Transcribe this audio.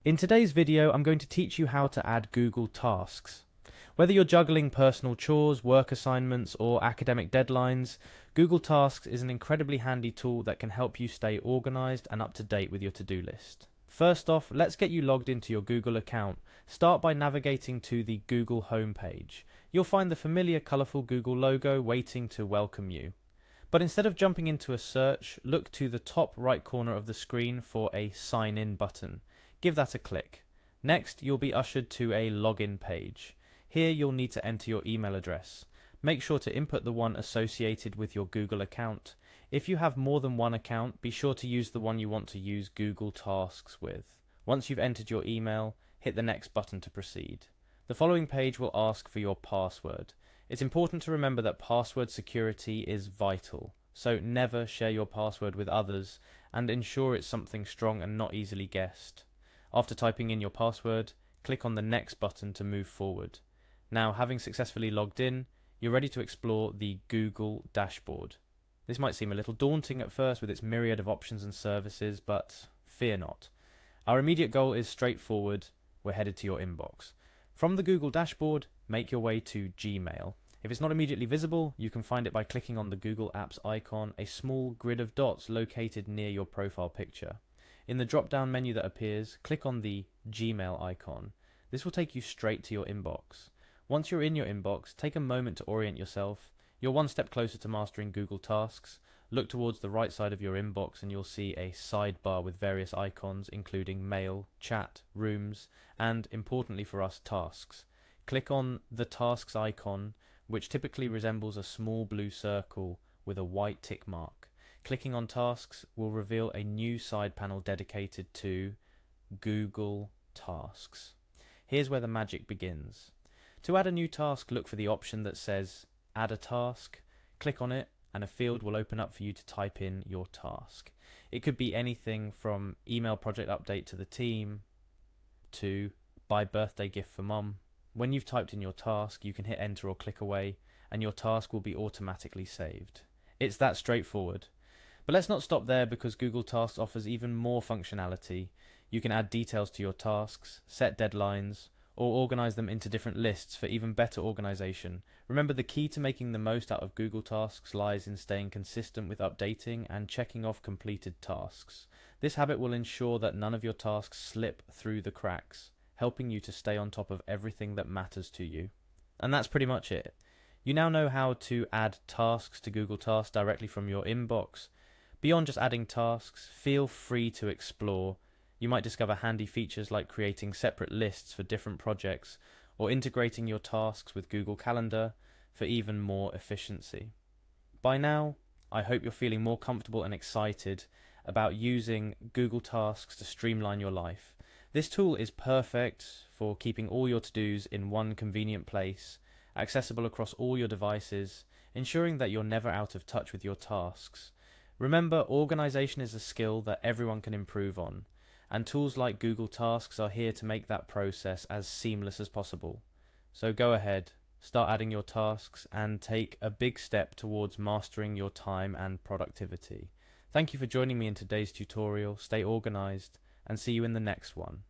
In today's video, I'm going to teach you how to add Google Tasks. Whether you're juggling personal chores, work assignments, or academic deadlines, Google Tasks is an incredibly handy tool that can help you stay organized and up to date with your to-do list. First off, let's get you logged into your Google account. Start by navigating to the Google homepage. You'll find the familiar colorful Google logo waiting to welcome you. But instead of jumping into a search, look to the top right corner of the screen for a Sign In button. Give that a click. Next, you'll be ushered to a login page. Here you'll need to enter your email address. Make sure to input the one associated with your Google account. If you have more than one account, be sure to use the one you want to use Google Tasks with. Once you've entered your email, hit the next button to proceed. The following page will ask for your password. It's important to remember that password security is vital, so never share your password with others and ensure it's something strong and not easily guessed. After typing in your password, click on the next button to move forward. Now, having successfully logged in, you're ready to explore the Google dashboard. This might seem a little daunting at first with its myriad of options and services, but fear not. Our immediate goal is straightforward. We're headed to your inbox. From the Google dashboard, make your way to Gmail. If it's not immediately visible, you can find it by clicking on the Google Apps icon, a small grid of dots located near your profile picture. In the drop-down menu that appears, click on the Gmail icon. This will take you straight to your inbox. Once you're in your inbox, take a moment to orient yourself. You're one step closer to mastering Google Tasks. Look towards the right side of your inbox and you'll see a sidebar with various icons, including Mail, Chat, Rooms, and, importantly for us, Tasks. Click on the Tasks icon, which typically resembles a small blue circle with a white tick mark. Clicking on Tasks will reveal a new side panel dedicated to Google Tasks. Here's where the magic begins. To add a new task, look for the option that says Add a Task. Click on it and a field will open up for you to type in your task. It could be anything from email project update to the team to buy birthday gift for mum. When you've typed in your task, you can hit enter or click away and your task will be automatically saved. It's that straightforward. But let's not stop there because Google Tasks offers even more functionality. You can add details to your tasks, set deadlines, or organize them into different lists for even better organization. Remember, the key to making the most out of Google Tasks lies in staying consistent with updating and checking off completed tasks. This habit will ensure that none of your tasks slip through the cracks, helping you to stay on top of everything that matters to you. And that's pretty much it. You now know how to add tasks to Google Tasks directly from your inbox. Beyond just adding tasks, feel free to explore. You might discover handy features like creating separate lists for different projects or integrating your tasks with Google Calendar for even more efficiency. By now, I hope you're feeling more comfortable and excited about using Google Tasks to streamline your life. This tool is perfect for keeping all your to-dos in one convenient place, accessible across all your devices, ensuring that you're never out of touch with your tasks. Remember, organization is a skill that everyone can improve on, and tools like Google Tasks are here to make that process as seamless as possible. So go ahead, start adding your tasks, and take a big step towards mastering your time and productivity. Thank you for joining me in today's tutorial. Stay organized, and see you in the next one.